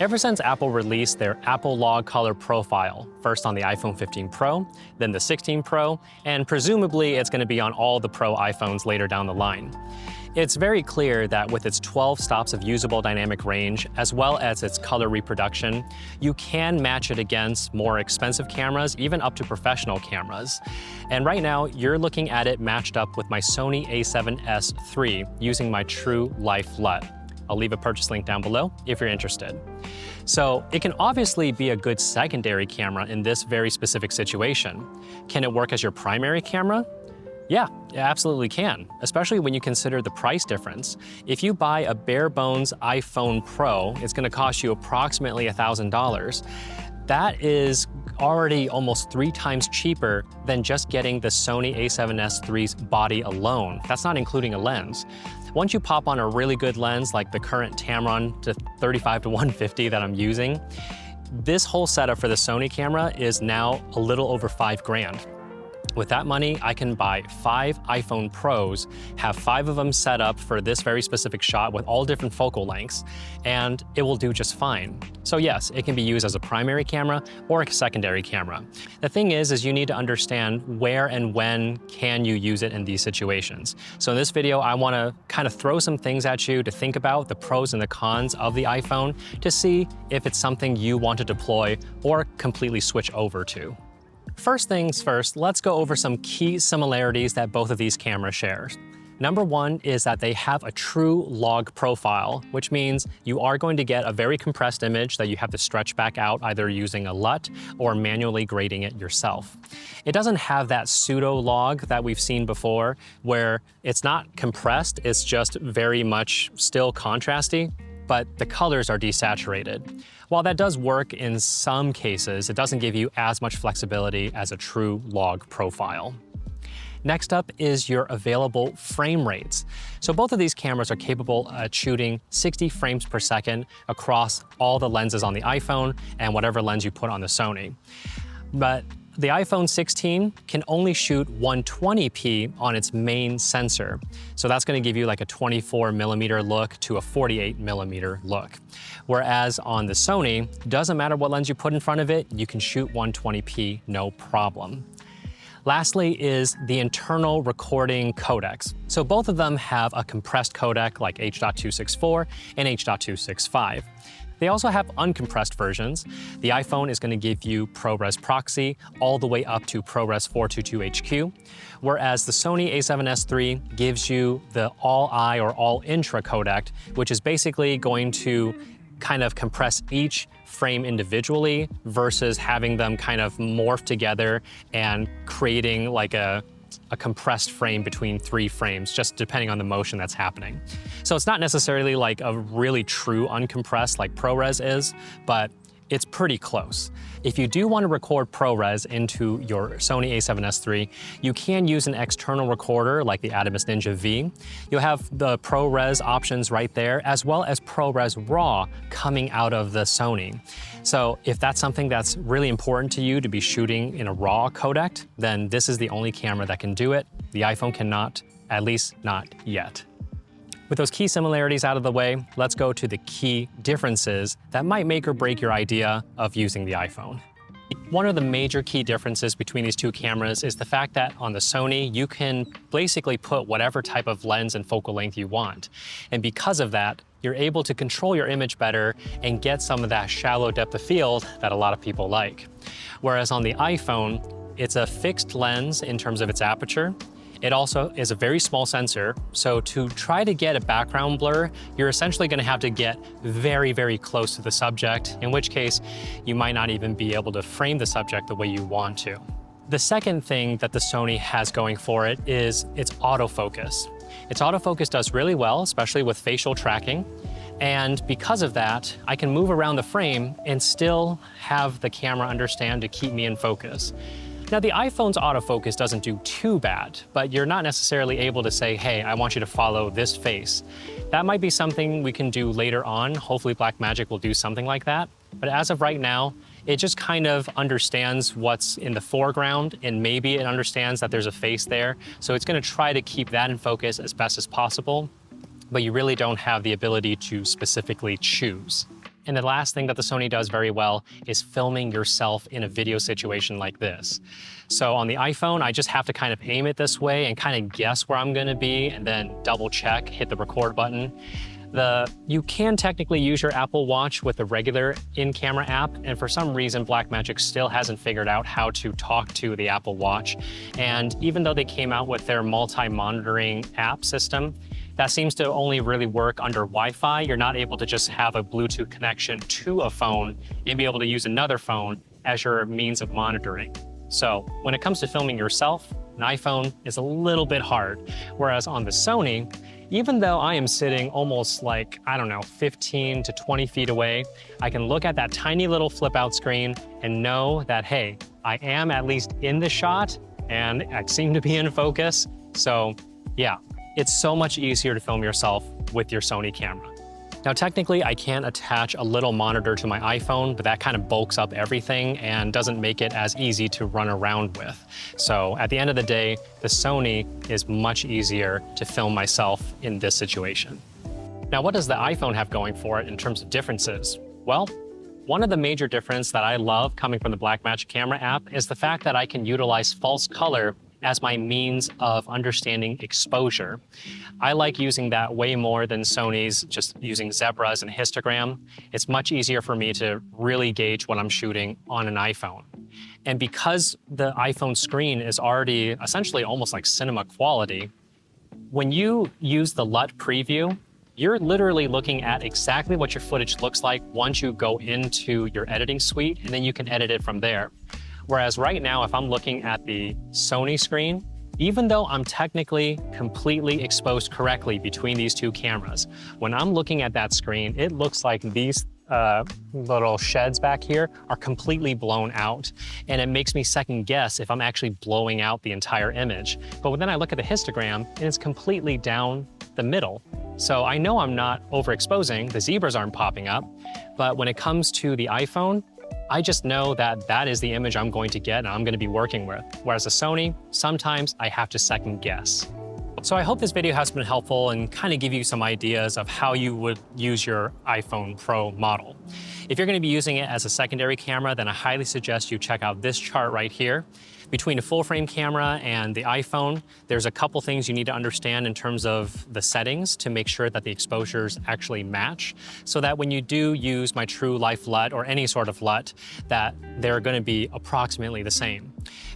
Ever since Apple released their Apple Log Color profile, first on the iPhone 15 Pro, then the 16 Pro, and presumably it's going to be on all the Pro iPhones later down the line. It's very clear that with its 12 stops of usable dynamic range, as well as its color reproduction, you can match it against more expensive cameras, even up to professional cameras. And right now, you're looking at it matched up with my Sony A7S3 using my True Life LUT. I'll leave a purchase link down below if you're interested. So it can obviously be a good secondary camera in this very specific situation. Can it work as your primary camera? Yeah, it absolutely can, especially when you consider the price difference. If you buy a bare bones iPhone Pro, it's gonna cost you approximately $1,000. That is already almost 3 times cheaper than just getting the Sony A7S3's body alone. That's not including a lens. Once you pop on a really good lens like the current Tamron to 35 to 150 that I'm using, this whole setup for the Sony camera is now a little over $5,000. With that money, I can buy 5 iPhone Pros, have 5 of them set up for this very specific shot with all different focal lengths, and it will do just fine. So yes, it can be used as a primary camera or a secondary camera. The thing is you need to understand where and when can you use it in these situations. So in this video, I wanna kind of throw some things at you to think about the pros and the cons of the iPhone to see if it's something you want to deploy or completely switch over to. First things first, let's go over some key similarities that both of these cameras share. Number one is that they have a true log profile, which means you are going to get a very compressed image that you have to stretch back out either using a LUT or manually grading it yourself. It doesn't have that pseudo log that we've seen before where it's not compressed, it's just very much still contrasty, but the colors are desaturated. While that does work in some cases, it doesn't give you as much flexibility as a true log profile. Next up is your available frame rates. So both of these cameras are capable at shooting 60 frames per second across all the lenses on the iPhone and whatever lens you put on the Sony. But the iPhone 16 can only shoot 120p on its main sensor. So that's gonna give you like a 24mm look to a 48mm look. Whereas on the Sony, doesn't matter what lens you put in front of it, you can shoot 120p no problem. Lastly is the internal recording codecs. So both of them have a compressed codec like H.264 and H.265. They also have uncompressed versions. The iPhone is going to give you ProRes proxy all the way up to ProRes 422HQ, whereas the Sony A7S3 gives you the all-I or all-intra codec, which is basically going to kind of compress each frame individually versus having them kind of morph together and creating like a compressed frame between 3 frames, just depending on the motion that's happening. So it's not necessarily like a really true uncompressed like ProRes is, but it's pretty close. If you do want to record ProRes into your Sony A7S3, you can use an external recorder like the Atomos Ninja V. You'll have the ProRes options right there, as well as ProRes RAW coming out of the Sony. So if that's something that's really important to you to be shooting in a RAW codec, then this is the only camera that can do it. The iPhone cannot, at least not yet. With those key similarities out of the way, let's go to the key differences that might make or break your idea of using the iPhone. One of the major key differences between these two cameras is the fact that on the Sony, you can basically put whatever type of lens and focal length you want. And because of that, you're able to control your image better and get some of that shallow depth of field that a lot of people like. Whereas on the iPhone, it's a fixed lens in terms of its aperture. It also is a very small sensor, so to try to get a background blur, you're essentially gonna have to get very, very close to the subject, in which case you might not even be able to frame the subject the way you want to. The second thing that the Sony has going for it is its autofocus. Its autofocus does really well, especially with facial tracking. And because of that, I can move around the frame and still have the camera understand to keep me in focus. Now, the iPhone's autofocus doesn't do too bad, but you're not necessarily able to say, hey, I want you to follow this face. That might be something we can do later on. Hopefully Blackmagic will do something like that. But as of right now, it just kind of understands what's in the foreground, and maybe it understands that there's a face there. So it's gonna try to keep that in focus as best as possible, but you really don't have the ability to specifically choose. And the last thing that the Sony does very well is filming yourself in a video situation like this. So on the iPhone, I just have to kind of aim it this way and kind of guess where I'm gonna be and then double check, hit the record button. You can technically use your Apple Watch with the regular in-camera app, and for some reason, Blackmagic still hasn't figured out how to talk to the Apple Watch. And even though they came out with their multi-monitoring app system, that seems to only really work under Wi-Fi. You're not able to just have a Bluetooth connection to a phone and be able to use another phone as your means of monitoring. So when it comes to filming yourself, an iPhone is a little bit hard. Whereas on the Sony, even though I am sitting almost like, I don't know, 15 to 20 feet away, I can look at that tiny little flip out screen and know that, hey, I am at least in the shot and I seem to be in focus. So yeah, it's so much easier to film yourself with your Sony camera. Now, technically, I can attach a little monitor to my iPhone, but that kind of bulks up everything and doesn't make it as easy to run around with. So at the end of the day, the Sony is much easier to film myself in this situation. Now, what does the iPhone have going for it in terms of differences? Well, one of the major differences that I love coming from the Blackmagic camera app is the fact that I can utilize false color as my means of understanding exposure. I like using that way more than Sony's just using zebras and histogram. It's much easier for me to really gauge what I'm shooting on an iPhone. And because the iPhone screen is already essentially almost like cinema quality, when you use the LUT preview, you're literally looking at exactly what your footage looks like once you go into your editing suite, and then you can edit it from there. Whereas right now, if I'm looking at the Sony screen, even though I'm technically completely exposed correctly between these two cameras, when I'm looking at that screen, it looks like these little sheds back here are completely blown out. And it makes me second guess if I'm actually blowing out the entire image. But then I look at the histogram and it's completely down the middle. So I know I'm not overexposing, the zebras aren't popping up. But when it comes to the iPhone, I just know that that is the image I'm going to get and I'm going to be working with. Whereas a Sony, sometimes I have to second guess. So I hope this video has been helpful and kind of give you some ideas of how you would use your iPhone Pro model. If you're going to be using it as a secondary camera, then I highly suggest you check out this chart right here. Between a full frame camera and the iPhone, there's a couple things you need to understand in terms of the settings to make sure that the exposures actually match, so that when you do use my true life LUT or any sort of LUT, that they're going to be approximately the same.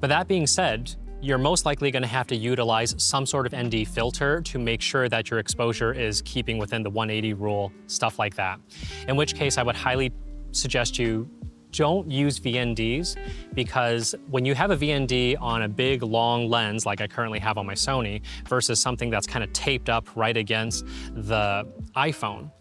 But that being said, you're most likely going to have to utilize some sort of ND filter to make sure that your exposure is keeping within the 180 rule, stuff like that. In which case, I would highly suggest you don't use VNDs, because when you have a VND on a big long lens like I currently have on my Sony versus something that's kind of taped up right against the iPhone,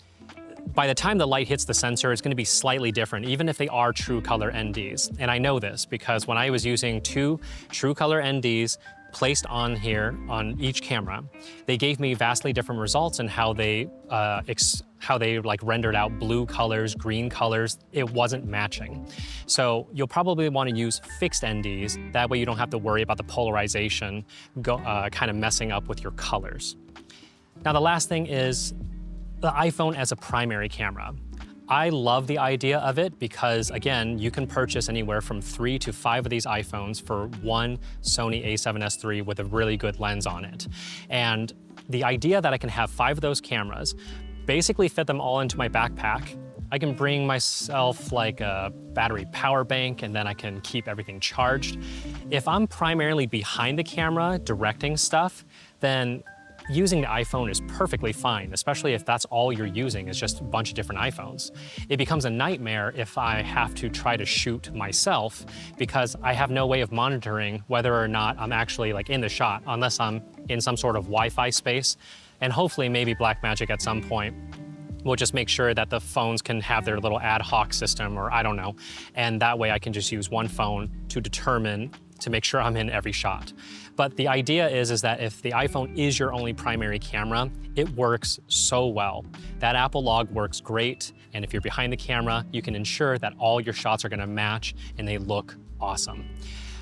by the time the light hits the sensor, it's going to be slightly different, even if they are true color NDs. And I know this because when I was using two true color NDs placed on here on each camera, they gave me vastly different results in how they like rendered out blue colors, green colors. It wasn't matching. So you'll probably want to use fixed NDs. That way you don't have to worry about the polarization kind of messing up with your colors. Now the last thing is the iPhone as a primary camera. I love the idea of it because, again, you can purchase anywhere from 3 to 5 of these iPhones for one Sony A7S3 with a really good lens on it. And the idea that I can have 5 of those cameras, basically fit them all into my backpack. I can bring myself like a battery power bank, and then I can keep everything charged. If I'm primarily behind the camera directing stuff, then using the iPhone is perfectly fine, especially if that's all you're using is just a bunch of different iPhones. It becomes a nightmare if I have to try to shoot myself because I have no way of monitoring whether or not I'm actually like in the shot unless I'm in some sort of Wi-Fi space. And hopefully maybe Blackmagic at some point will just make sure that the phones can have their little ad hoc system, or I don't know. And that way I can just use one phone to make sure I'm in every shot. But the idea is that if the iPhone is your only primary camera, it works so well. That Apple log works great, and if you're behind the camera, you can ensure that all your shots are gonna match and they look awesome.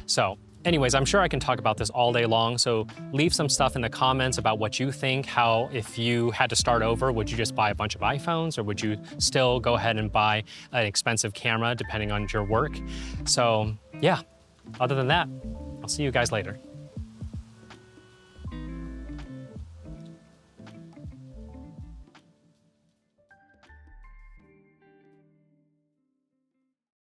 So Anyways, I'm sure I can talk about this all day long, so leave some stuff in the comments about what you think, how if you had to start over, would you just buy a bunch of iPhones, or would you still go ahead and buy an expensive camera depending on your work? So yeah, other than that, I'll see you guys later.